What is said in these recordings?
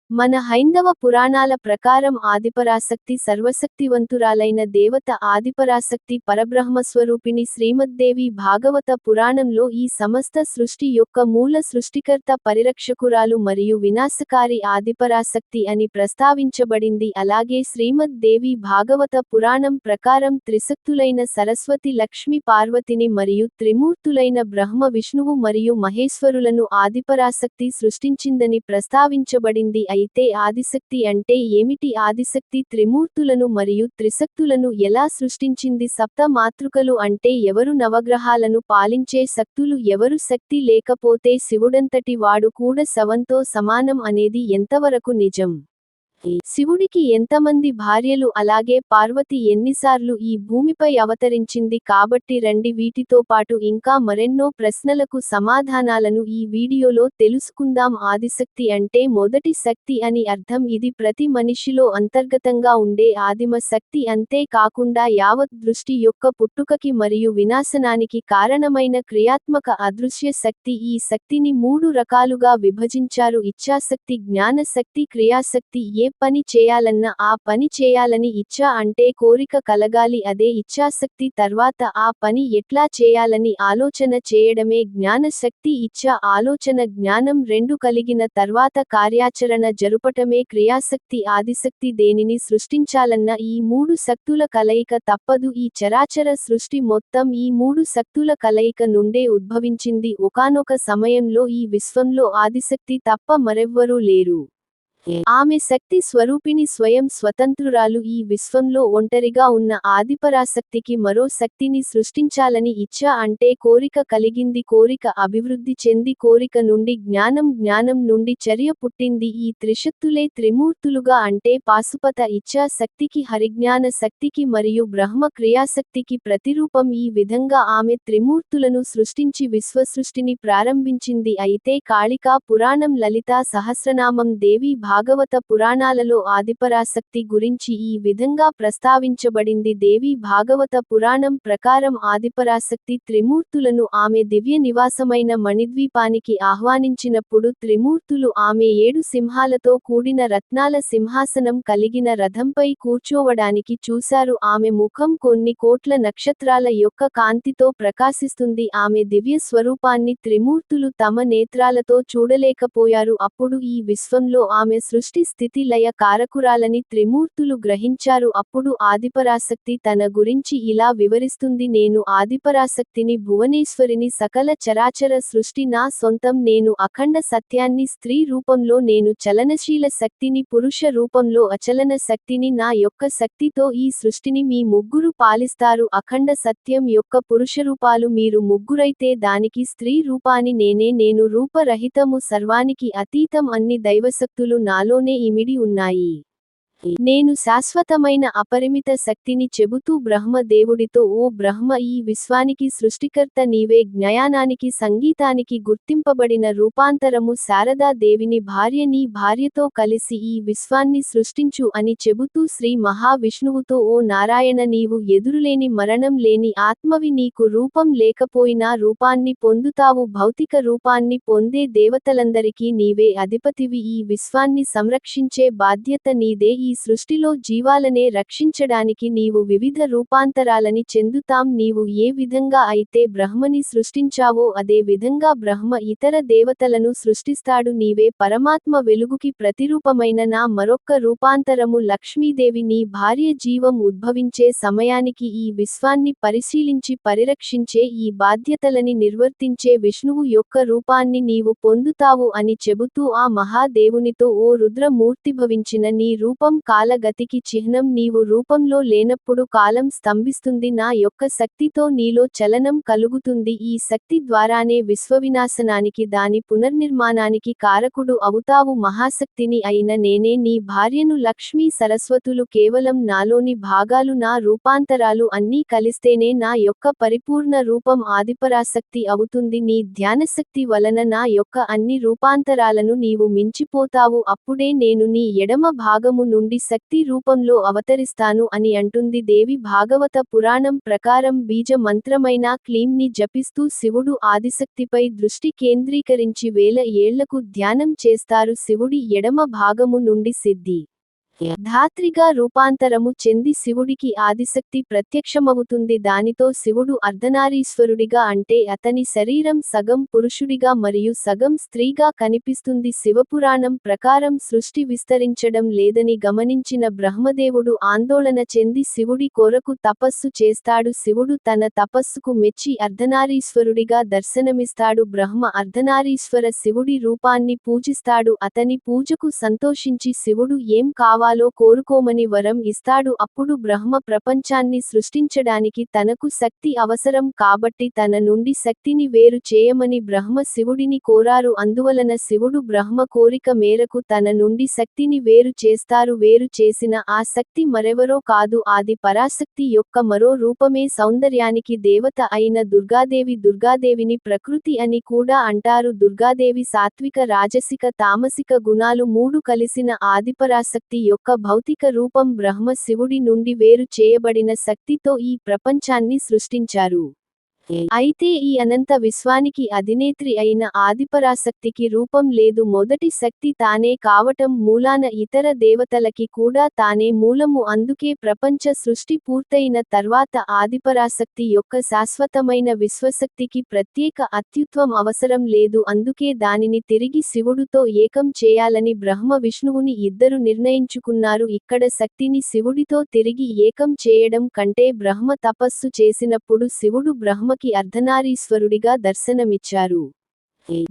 మన హైందవ పురాణాల ప్రకారం ఆదిపరాశక్తి సర్వశక్తివంతురాలైన దేవత ఆదిపరాశక్తి పరబ్రహ్మస్వరూపిణి శ్రీమద్దేవి భాగవత పురాణంలో ఈ సమస్త సృష్టి యొక్క మూల సృష్టికర్త పరిరక్షకురాలు మరియు వినాశకారి ఆదిపరాశక్తి అని ప్రస్తావించబడింది. అలాగే శ్రీమద్దేవి భాగవత పురాణం ప్రకారం త్రిశక్తులైన సరస్వతి లక్ష్మి పార్వతిని మరియు త్రిమూర్తులైన బ్రహ్మ విష్ణువు మరియు మహేశ్వరులను ఆదిపరాశక్తి సృష్టించిందని ప్రస్తావించబడింది. అయితే ఆదిశక్తి అంటే ఏమిటి? ఆదిశక్తి త్రిమూర్తులను మరియు త్రిశక్తులను ఎలా సృష్టించింది? సప్త మాతృకలు అంటే ఎవరు? నవగ్రహాలను పాలించే శక్తులు ఎవరు? శక్తి లేకపోతే శివుడంతటి వాడు కూడా శవంతో సమానం అనేది ఎంతవరకు నిజం? శివుడికి ఎంతమంది భార్యలు? అలాగే పార్వతి ఎన్నిసార్లు ఈ భూమిపై అవతరించింది? కాబట్టి రండి వీటితో పాటు ఇంకా మరెన్నో ప్రశ్నలకు సమాధానాలను ఈ వీడియోలో తెలుసుకుందాం. ఆదిశక్తి అంటే మొదటి శక్తి అని అర్థం. ఇది ప్రతి మనిషిలో అంతర్గతంగా ఉండే ఆదిమ శక్తి. అంతే కాకుండా యావత్ దృష్టి యొక్క పుట్టుకకి మరియు వినాశనానికి కారణమైన క్రియాత్మక అదృశ్య శక్తి. ఈ శక్తిని మూడు రకాలుగా విభజించారు: ఇచ్ఛాశక్తి, జ్ఞానశక్తి, క్రియాశక్తి. ఏ పని చేయాలన్నా ఆ పని చేయాలని ఇచ్ఛ అంటే కోరిక కలగాలి, అదే ఇచ్ఛాశక్తి. తర్వాత ఆ పని ఎట్లా చేయాలని ఆలోచన చేయడమే జ్ఞానశక్తి. ఇచ్ఛ, ఆలోచన, జ్ఞానం రెండు కలిగిన తర్వాత కార్యాచరణ జరుపటమే క్రియాశక్తి. ఆదిశక్తి దేనిని సృష్టించాలన్నా ఈ మూడు శక్తుల కలయిక తప్పదు. ఈ చరాచర సృష్టి మొత్తం ఈ మూడు శక్తుల కలయిక నుండే ఉద్భవించింది. ఒకానొక సమయంలో ఈ విశ్వంలో ఆదిశక్తి తప్ప మరెవ్వరూ లేరు. ఆమె శక్తి స్వరూపిణి, స్వయం స్వతంత్రురాలు. ఈ విశ్వంలో ఒంటరిగా ఉన్న ఆదిపరాశక్తికి మరో శక్తిని సృష్టించాలని ఇచ్ఛ అంటే కోరిక కలిగింది. కోరిక అభివృద్ధి చెంది కోరిక నుండి జ్ఞానం, జ్ఞానం నుండి చర్య పుట్టింది. ఈ త్రిశక్తులే త్రిమూర్తులుగా అంటే పాశుపత ఇచ్ఛా శక్తికి, హరిజ్ఞాన శక్తికి మరియు బ్రహ్మ క్రియాశక్తికి ప్రతిరూపం. ఈ విధంగా ఆమె త్రిమూర్తులను సృష్టించి విశ్వసృష్టిని ప్రారంభించింది. అయితే కాళికా పురాణం, లలితా సహస్రనామం, దేవి భాగవత పురాణాలలో ఆదిపరాశక్తి గురించి ఈ విధంగా ప్రస్తావించబడింది. దేవి భాగవత పురాణం ప్రకారం ఆదిపరాశక్తి త్రిమూర్తులను ఆమె దివ్య నివాసమైన మణిద్వీపానికి ఆహ్వానించినప్పుడు త్రిమూర్తులు ఆమె 7 సింహాలతో కూడిన రత్నాల సింహాసనం కలిగిన రథంపై కూర్చోవడానికి చూశారు. ఆమె ముఖం కొన్ని కోట్ల నక్షత్రాల యొక్క కాంతితో ప్రకాశిస్తుంది. ఆమె దివ్య స్వరూపాన్ని త్రిమూర్తులు తమ నేత్రాలతో చూడలేకపోయారు. అప్పుడు ఈ విశ్వంలో ఆమె సృష్టి, స్థితి, లయ కారకురాలని త్రిమూర్తులు గ్రహించారు. అప్పుడు ఆదిపరాశక్తి తన గురించి ఇలా వివరిస్తుంది: నేను ఆదిపరాశక్తిని, భువనేశ్వరిని, సకల చరాచర సృష్టి నా సొంతం. నేను అఖండ సత్యాన్ని, స్త్రీ రూపంలో నేను చలనశీల శక్తిని, పురుష రూపంలో అచలన శక్తిని. నా యొక్క శక్తితో ఈ సృష్టిని మీ ముగ్గురు పాలిస్తారు. అఖండ సత్యం యొక్క పురుషరూపాలు మీరు ముగ్గురైతే దానికి స్త్రీ రూపాన్ని నేనే. నేను రూపరహితము, సర్వానికి అతీతం. అన్ని దైవశక్తులు నాలోనే ఇమిడి ఉన్నాయి. నేను శాశ్వతమైన అపరిమిత శక్తిని చెబుతూ బ్రహ్మ దేవుడితో: ఓ బ్రహ్మ, ఈ విశ్వానికి సృష్టికర్త నీవే. జ్ఞానానికి, సంగీతానికి గుర్తింపబడిన రూపాంతరము శారదా దేవిని భార్య, నీ భార్యతో కలిసి ఈ విశ్వాన్ని సృష్టించు అని చెబుతూ శ్రీ మహావిష్ణువుతో: ఓ నారాయణ, నీవు ఎదురులేని, మరణం లేని ఆత్మవి. నీకు రూపం లేకపోయినా రూపాన్ని పొందుతావు. భౌతిక రూపాన్ని పొందే దేవతలందరికీ నీవే అధిపతివి. ఈ విశ్వాన్ని సంరక్షించే బాధ్యత నీదే. ఈ సృష్టిలో జీవాలనే రక్షించడానికి నీవు వివిధ రూపాంతరాలని చెందుతాం. నీవు ఏ విధంగా అయితే బ్రహ్మని సృష్టించావో అదే విధంగా బ్రహ్మ ఇతర దేవతలను సృష్టిస్తాడు. నీవే పరమాత్మ, వెలుగుకి ప్రతిరూపమైన నా మరొక్క రూపాంతరము లక్ష్మీదేవి. నీ భార్య జీవం ఉద్భవించే సమయానికి ఈ విశ్వాన్ని పరిశీలించి పరిరక్షించే, ఈ బాధ్యతలని నిర్వర్తించే విష్ణువు యొక్క రూపాన్ని నీవు పొందుతావు అని చెబుతూ ఆ మహాదేవునితో: ఓ రుద్ర మూర్తిభవించిన నీ రూపం కాలగతికి చిహ్నం. నీవు రూపంలో లేనప్పుడు కాలం స్తంభిస్తుంది. నా యొక్క శక్తితో నీలో చలనం కలుగుతుంది. ఈ శక్తి ద్వారానే విశ్వవినాశనానికి, దాని పునర్నిర్మాణానికి కారకుడు అవుతావు. మహాశక్తిని అయిన నేనే నీ భార్యను. లక్ష్మీ సరస్వతులు కేవలం నాలోని భాగాలు. నా రూపాంతరాలు అన్నీ కలిస్తేనే నా యొక్క పరిపూర్ణ రూపం ఆదిపరాశక్తి అవుతుంది. నీ ధ్యానశక్తి వలన నా యొక్క అన్ని రూపాంతరాలను నీవు మించిపోతావు. అప్పుడే నేను నీ ఎడమ భాగము నుండి నుండి శక్తి రూపంలో అవతరిస్తాను అని అంటుంది దేవి. భాగవత పురాణం ప్రకారం బీజ మంత్రమైన క్లీంని జపిస్తూ శివుడు ఆదిశక్తిపై దృష్టి కేంద్రీకరించి వేల ఏళ్లకు ధ్యానం చేస్తారు. శివుడి ఎడమ భాగము నుండి సిద్ధి ధాత్రిగా రూపాంతరము చెంది శివుడికి ఆదిశక్తి ప్రత్యక్షమవుతుంది. దానితో శివుడు అర్ధనారీశ్వరుడిగా, అంటే అతని శరీరం సగం పురుషుడిగా మరియు సగం స్త్రీగా కనిపిస్తుంది. శివపురాణం ప్రకారం సృష్టి విస్తరించడం లేదని గమనించిన బ్రహ్మదేవుడు ఆందోళన చెంది శివుడి కొరకు తపస్సు చేస్తాడు. శివుడు తన తపస్సుకు మెచ్చి అర్ధనారీశ్వరుడిగా దర్శనమిస్తాడు. బ్రహ్మ అర్ధనారీశ్వర శివుడి రూపాన్ని పూజిస్తాడు. అతని పూజకు సంతోషించి శివుడు ఏం కావాలో కోరుకోమని వరం ఇస్తాడు. అప్పుడు బ్రహ్మ ప్రపంచాన్ని సృష్టించడానికి తనకు శక్తి అవసరం కాబట్టి తన నుండి శక్తిని వేరు చేయమని బ్రహ్మ శివుడిని కోరారు. అందువలన శివుడు బ్రహ్మ కోరిక మేరకు తన నుండి శక్తిని వేరు చేస్తారు. వేరు చేసిన ఆ శక్తి మరెవరో కాదు, ఆది పరాశక్తి యొక్క మరో రూపమే సౌందర్యానికి దేవత అయిన దుర్గాదేవి. దుర్గాదేవిని ప్రకృతి అని కూడా అంటారు. దుర్గాదేవి సాత్విక, రాజసిక, తామసిక గుణాలు మూడు కలిసిన ఆదిపరాశక్తి యొక్క భౌతిక రూపం. బ్రహ్మ శివుడి నుండి వేరు చేయబడిన శక్తితో ఈ ప్రపంచాన్ని సృష్టించారు. అయితే ఈ అనంత విశ్వానికి అధినేత్రి అయిన ఆదిపరాశక్తికి రూపం లేదు. మొదటి శక్తి తానే కావటం మూలాన ఇతర దేవతలకి కూడా తానే మూలము. అందుకే ప్రపంచ సృష్టి పూర్తయిన తర్వాత ఆదిపరాశక్తి యొక్క శాశ్వతమైన విశ్వశక్తికి ప్రత్యేక అత్యుత్వం అవసరం లేదు. అందుకే దానిని తిరిగి శివుడుతో ఏకం చేయాలని బ్రహ్మ విష్ణువుని ఇద్దరు నిర్ణయించుకున్నారు. ఇక్కడ శక్తిని శివుడితో తిరిగి ఏకం చేయడం కంటే బ్రహ్మ తపస్సు చేసినప్పుడు శివుడు బ్రహ్మకి అర్ధనారీశ్వరుడిగా దర్శనమిచ్చారు.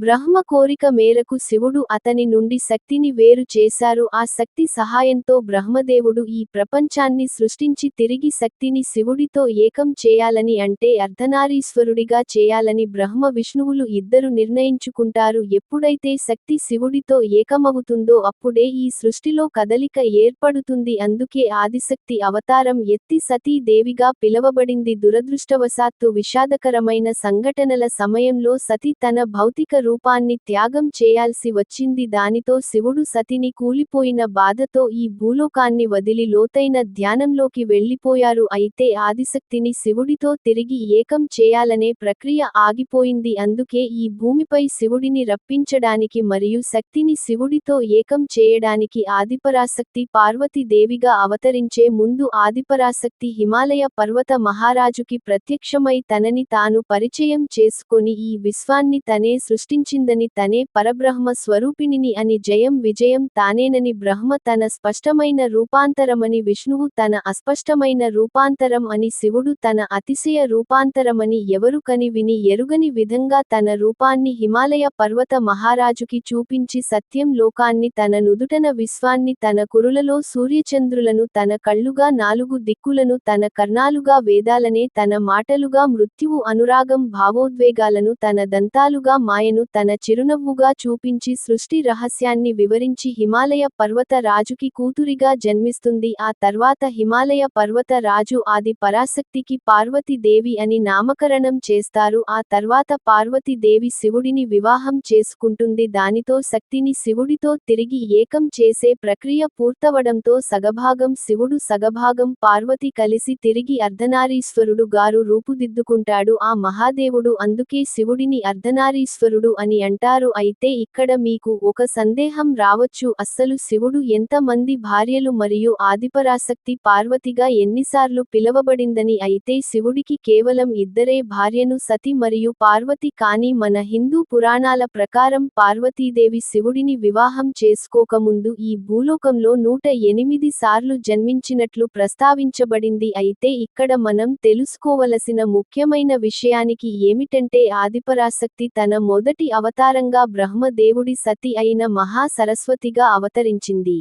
బ్రహ్మ కోరిక మేరకు శివుడు అతని నుండి శక్తిని వేరు చేశారు. ఆ శక్తి సహాయంతో బ్రహ్మదేవుడు ఈ ప్రపంచాన్ని సృష్టించి తిరిగి శక్తిని శివుడితో ఏకం చేయాలని, అంటే అర్ధనారీశ్వరుడిగా చేయాలని బ్రహ్మ విష్ణువులు ఇద్దరు నిర్ణయించుకుంటారు. ఎప్పుడైతే శక్తి శివుడితో ఏకమవుతుందో అప్పుడే ఈ సృష్టిలో కదలిక ఏర్పడుతుంది. అందుకే ఆదిశక్తి అవతారం ఎత్తి సతీ దేవిగా పిలవబడింది. దురదృష్టవశాత్తు విషాదకరమైన సంఘటనల సమయంలో సతి తన భౌతిక రూపాన్ని త్యాగం చేయాల్సి వచ్చింది. దానితో శివుడు సతిని కూలిపోయిన బాధతో ఈ భూలోకాన్ని వదిలి లోతైన ధ్యానంలోకి వెళ్లిపోయారు. అయితే ఆదిశక్తిని శివుడితో తిరిగి ఏకం చేయాలనే ప్రక్రియ ఆగిపోయింది. అందుకే ఈ భూమిపై శివుడిని రప్పించడానికి మరియు శక్తిని శివుడితో ఏకం చేయడానికి ఆదిపరాశక్తి పార్వతీదేవిగా అవతరించే ముందు ఆదిపరాశక్తి హిమాలయ పర్వత మహారాజుకి ప్రత్యక్షమై తనని తాను పరిచయం చేసుకొని ఈ విశ్వాన్ని తనే సృష్టించిందని, తనే పరబ్రహ్మ స్వరూపిణిని అని, జయం విజయం తానేనని, బ్రహ్మ తన స్పష్టమైన రూపాంతరమని, విష్ణువు తన అస్పష్టమైన రూపాంతరం అని, శివుడు తన అతిశయ రూపాంతరమని ఎవరు కని విని ఎరుగని విధంగా తన రూపాన్ని హిమాలయ పర్వత మహారాజుకి చూపించి సత్యం లోకాన్ని, తన నుదుటన విశ్వాన్ని, తన కురులలో సూర్యచంద్రులను, తన కళ్ళుగా నాలుగు దిక్కులను, తన కర్ణాలుగా వేదాలనే, తన మాటలుగా మృత్యువు అనురాగం భావోద్వేగాలను, తన దంతాలుగా మాయను, తన చిరునవ్వుగా చూపించి సృష్టి రహస్యాన్ని వివరించి హిమాలయ పర్వత రాజుకి కూతురిగా జన్మిస్తుంది. ఆ తర్వాత హిమాలయ పర్వత రాజు ఆది పరాశక్తికి పార్వతీదేవి అని నామకరణం చేస్తారు. ఆ తర్వాత పార్వతీదేవి శివుడిని వివాహం చేసుకుంటుంది. దానితో శక్తిని శివుడితో తిరిగి ఏకం చేసే ప్రక్రియ పూర్తవడంతో సగభాగం శివుడు సగభాగం పార్వతి కలిసి తిరిగి అర్ధనారీశ్వరుడు గారు రూపుదిద్దుకుంటాడు ఆ మహాదేవుడు. అందుకే శివుడిని అర్ధనారీశ్వరుడు అని అంటారు. అయితే ఇక్కడ మీకు ఒక సందేహం రావచ్చు, అస్సలు శివుడు ఎంత మంది భార్యలు మరియు ఆదిపరాశక్తి పార్వతిగా ఎన్నిసార్లు పిలవబడిందని. అయితే శివుడికి కేవలం ఇద్దరే భార్యను, సతి మరియు పార్వతి. కానీ మన హిందూ పురాణాల ప్రకారం పార్వతీదేవి శివుడిని వివాహం చేసుకోకముందు ఈ భూలోకంలో 108 సార్లు జన్మించినట్లు ప్రస్తావించబడింది. అయితే ఇక్కడ మనం తెలుసుకోవలసిన ముఖ్యమైన విషయానికి ఏమిటంటే ఆదిపరాశక్తి తన మొదటి అవతారంగా బ్రహ్మ దేవుడి సతి అయిన మహా సరస్వతిగా అవతరించింది.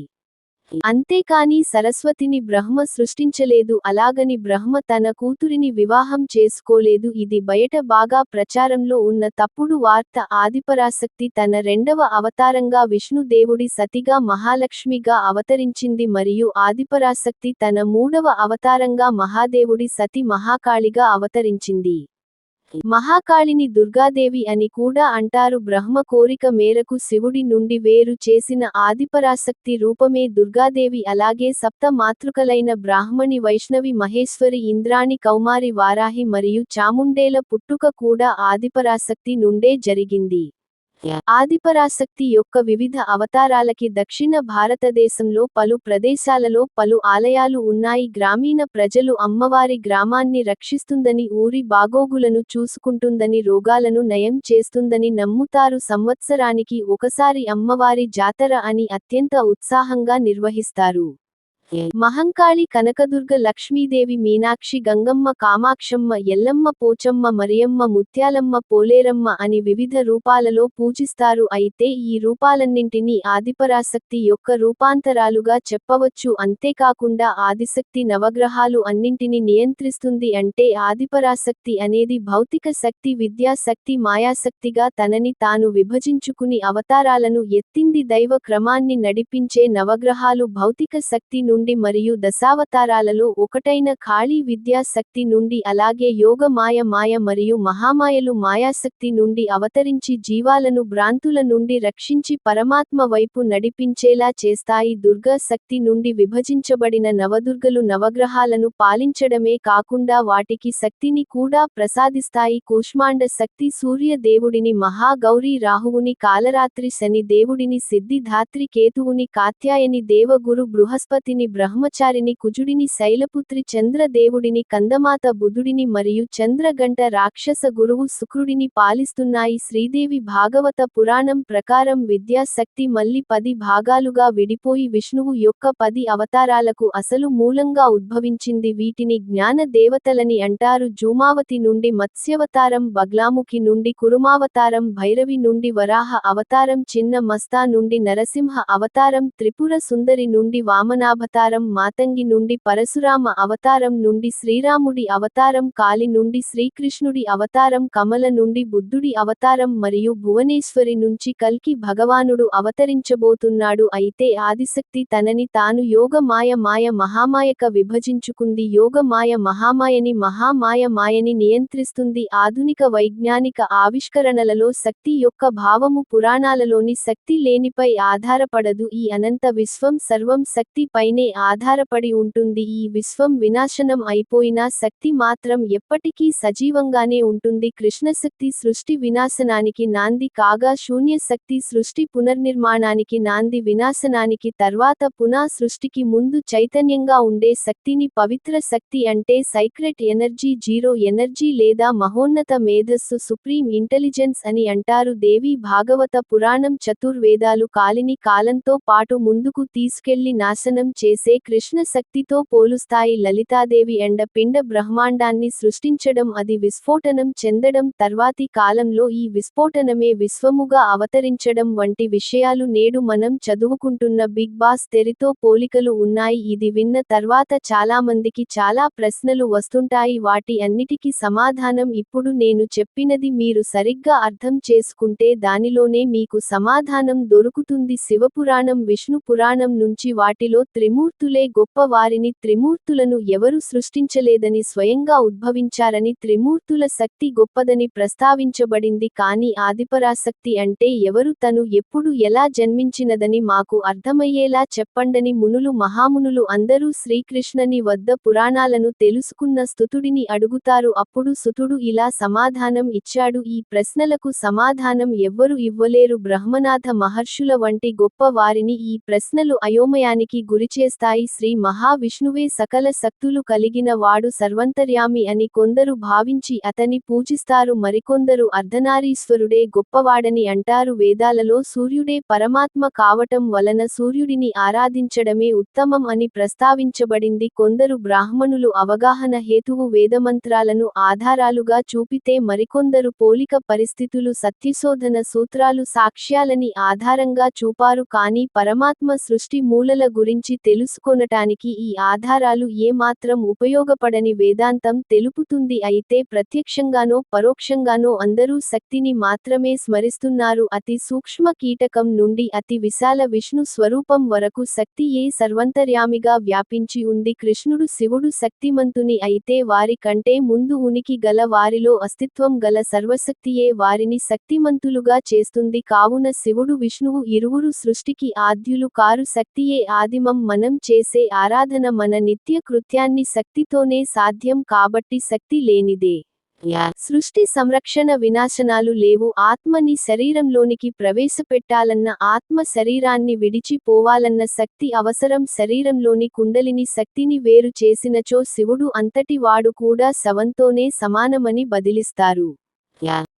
అంతేకాని సరస్వతిని బ్రహ్మ సృష్టించలేదు. అలాగని బ్రహ్మ తన కూతురిని వివాహం చేసుకోలేదు. ఇది బయట బాగా ప్రచారంలో ఉన్న తప్పుడు వార్త. ఆదిపరాశక్తి తన రెండవ అవతారంగా విష్ణు దేవుడి సతిగా మహాలక్ష్మిగా అవతరించింది మరియు ఆదిపరాశక్తి తన మూడవ అవతారంగా మహాదేవుడి సతి మహాకాళిగా అవతరించింది. మహాకాళిని దుర్గాదేవి అని కూడా అంటారు. బ్రహ్మ కోరిక మేరకు శివుడి నుండి వేరు చేసిన ఆదిపరాశక్తి రూపమే దుర్గాదేవి. అలాగే సప్త మాతృకలైన బ్రాహ్మణి, వైష్ణవి, మహేశ్వరి, ఇంద్రాణి, కౌమారి, వారాహి మరియు చాముండేల పుట్టుక కూడా ఆదిపరాశక్తి నుండే జరిగింది. ఆదిపరాశక్తి యొక్క వివిధ అవతారాలకి దక్షిణ భారతదేశంలో పలు ప్రదేశాలలో పలు ఆలయాలు ఉన్నాయి. గ్రామీణ ప్రజలు అమ్మవారి గ్రామాన్ని రక్షిస్తుందని, ఊరి బాగోగులను చూసుకుంటుందని, రోగాలను నయం చేస్తుందని నమ్ముతారు. సంవత్సరానికి ఒకసారి అమ్మవారి జాతర అని అత్యంత ఉత్సాహంగా నిర్వహిస్తారు. మహంకాళి, కనకదుర్గ, లక్ష్మీదేవి, మీనాక్షి, గంగమ్మ, కామాక్షమ్మ, ఎల్లమ్మ, పోచమ్మ, మరియమ్మ, ముత్యాలమ్మ, పోలేరమ్మ అని వివిధ రూపాలలో పూజిస్తారు. అయితే ఈ రూపాలన్నింటినీ ఆదిపరాశక్తి యొక్క రూపాంతరాలుగా చెప్పవచ్చు. అంతేకాకుండా ఆదిశక్తి నవగ్రహాలు అన్నింటిని నియంత్రిస్తుంది. అంటే ఆదిపరాశక్తి అనేది భౌతిక శక్తి, విద్యా శక్తి, మాయాశక్తిగా తనని తాను విభజించుకుని అవతారాలను ఎత్తింది. దైవ క్రమాన్ని నడిపించే నవగ్రహాలు భౌతిక శక్తి నుండి మరియు దశావతారాలలో ఒకటైన కాళీ విద్యా శక్తి నుండి, అలాగే యోగ మాయ మరియు మహామాయలు మాయాశక్తి నుండి అవతరించి జీవాలను భ్రాంతుల నుండి రక్షించి పరమాత్మ వైపు నడిపించేలా చేస్తాయి. దుర్గా శక్తి నుండి విభజించబడిన నవదుర్గలు నవగ్రహాలను పాలించడమే కాకుండా వాటికి శక్తిని కూడా ప్రసాదిస్తాయి. కూష్మాండ శక్తి సూర్య దేవుడిని, మహాగౌరీ రాహువుని, కాలరాత్రి శని దేవుడిని, సిద్ధిధాత్రి కేతువుని, కాత్యాయని దేవగురు బృహస్పతిని, బ్రహ్మచారిని, కుజుడిని, శైలపుత్రి చంద్ర దేవుడిని, కందమాత బుధుడిని మరియు చంద్రగంట రాక్షస గురువు శుక్రుడిని పాలిస్తున్నాయి. శ్రీదేవి భాగవత పురాణం ప్రకారం విద్యా శక్తి మళ్ళీ 10 భాగాలుగా విడిపోయి విష్ణువు యొక్క 10 అవతారాలకు అసలు మూలంగా ఉద్భవించింది. వీటిని జ్ఞాన దేవతలని అంటారు. జూమావతి నుండి మత్స్యవతారం, బగ్లాముఖి నుండి కురుమావతారం, భైరవి నుండి వరాహ అవతారం, చిన్న మస్తా నుండి నరసింహ అవతారం, త్రిపుర సుందరి నుండి వామనావతారం, మాతంగి నుండి పరశురామ అవతారం నుండి శ్రీరాముడి అవతారం, కాలి నుండి శ్రీకృష్ణుడి అవతారం, కమల నుండి బుద్ధుడి అవతారం మరియు భువనేశ్వరి నుంచి కల్కి భగవానుడు అవతరించబోతున్నాడు. అయితే ఆదిశక్తి తనని తాను యోగ మాయ మహామాయక విభజించుకుంది. యోగ మాయ మాయని నియంత్రిస్తుంది. ఆధునిక వైజ్ఞానిక ఆవిష్కరణలలో శక్తి యొక్క భావము పురాణాలలోని శక్తి లేనిపై ఆధారపడదు. ఈ అనంత విశ్వం సర్వం శక్తి పైనే ఆధారపడి ఉంటుంది. ఈ విశ్వం వినాశనం అయిపోయినా శక్తి మాత్రం ఎప్పటికీ సజీవంగానే ఉంటుంది. కృష్ణశక్తి సృష్టి వినాశనానికి నాంది కాగా, శూన్య శక్తి సృష్టి పునర్నిర్మాణానికి నాంది. వినాశనానికి తర్వాత పునః సృష్టికి ముందు చైతన్యంగా ఉండే శక్తిని పవిత్ర శక్తి అంటే సైక్రెట్ ఎనర్జీ, జీరో ఎనర్జీ లేదా మహోన్నత మేధస్సు, సుప్రీం ఇంటెలిజెన్స్ అని అంటారు. దేవి భాగవత పురాణం చతుర్వేదాలు కాలిని కాలంతో పాటు ముందుకు తీసుకెళ్లి నాశనం చేసే కృష్ణ శక్తితో పోలుస్తాయి. లలితాదేవి పిండ బ్రహ్మాండాన్ని సృష్టించడం, అది విస్ఫోటనం చెందడం, తర్వాతి కాలంలో ఈ విస్ఫోటనమే విశ్వముగా అవతరించడం వంటి విషయాలు నేడు మనం చదువుకుంటున్న బిగ్ బాస్ తెరతో పోలికలు ఉన్నాయి. ఇది విన్న తర్వాత చాలామందికి చాలా ప్రశ్నలు వస్తుంటాయి. వాటి అన్నిటికీ సమాధానం ఇప్పుడు నేను చెప్పినది మీరు సరిగ్గా అర్థం చేసుకుంటే దానిలోనే మీకు సమాధానం దొరుకుతుంది. శివపురాణం, విష్ణు పురాణం నుంచి వాటిలో త్రిమూర్తులే గొప్ప వారిని, త్రిమూర్తులను ఎవరు సృష్టించలేదని స్వయంగా ఉద్భవించారని, త్రిమూర్తుల శక్తి గొప్పదని ప్రస్తావించబడింది. కానీ ఆదిపరాశక్తి అంటే ఎవరు, తను ఎప్పుడు ఎలా జన్మించినదని మాకు అర్థమయ్యేలా చెప్పండని మునులు మహామునులు అందరూ శ్రీకృష్ణని వద్ద పురాణాలను తెలుసుకున్న స్తుతుడిని అడుగుతారు. అప్పుడు సుతుడు ఇలా సమాధానం ఇచ్చాడు: ఈ ప్రశ్నలకు సమాధానం ఎవ్వరు ఇవ్వలేరు. బ్రహ్మనాథ మహర్షుల వంటి గొప్ప వారిని ఈ ప్రశ్నలు అయోమయానికి గురిచేస్తాయి. శ్రీ మహావిష్ణువే సకల శక్తులు కలిగిన వాడు, సర్వంతర్యామి అని కొందరు భావించి అతని పూజిస్తారు. మరికొందరు అర్ధనారీశ్వరుడే గొప్పవాడని అంటారు. వేదాలలో సూర్యుడే పరమాత్మ కావటం వలన సూర్యుడిని ఆరాధించడమే ఉత్తమం అని ప్రస్తావించబడింది. కొందరు బ్రాహ్మణులు అవగాహన హేతువు వేదమంత్రాలను ఆధారాలుగా చూపితే, మరికొందరు పోలిక పరిస్థితులు, సత్యశోధన సూత్రాలు, సాక్ష్యాలని ఆధారంగా చూపారు. కానీ పరమాత్మ సృష్టి మూలల గురించి తెలుసుకొనటానికి ఈ ఆధారాలు ఏమాత్రం ఉపయోగపడని వేదాంతం తెలుపుతుంది. అయితే ప్రత్యక్షంగానో పరోక్షంగానో అందరూ శక్తిని మాత్రమే స్మరిస్తున్నారు. అతి సూక్ష్మ కీటకం నుండి అతి విశాల విష్ణు స్వరూపం వరకు శక్తియే సర్వంతర్యామిగా వ్యాపించి ఉంది. కృష్ణుడు శివుడు శక్తిమంతుని అయితే వారి కంటే ముందు ఉనికి గల వారిలో అస్తిత్వం గల సర్వశక్తియే వారిని శక్తిమంతులుగా చేస్తుంది. కావున శివుడు విష్ణువు ఇరువురు సృష్టికి ఆద్యులు కారు. శక్తియే ఆదిమం. మనం చేసే ఆరాధన మన నిత్య కృత్యాన్ని శక్తితోనే సాధ్యం కాబట్టి శక్తి లేనిదే సృష్టి సంరక్షణ వినాశనాలు లేవు. ఆత్మని శరీరంలోనికి ప్రవేశపెట్టాలన్న, ఆత్మ శరీరాన్ని విడిచిపోవాలన్న శక్తి అవసరం. శరీరంలోని కుండలిని శక్తిని వేరు చేసినచో శివుడు అంతటి వాడు కూడా శవంతోనే సమానమని బదిలిస్తారు.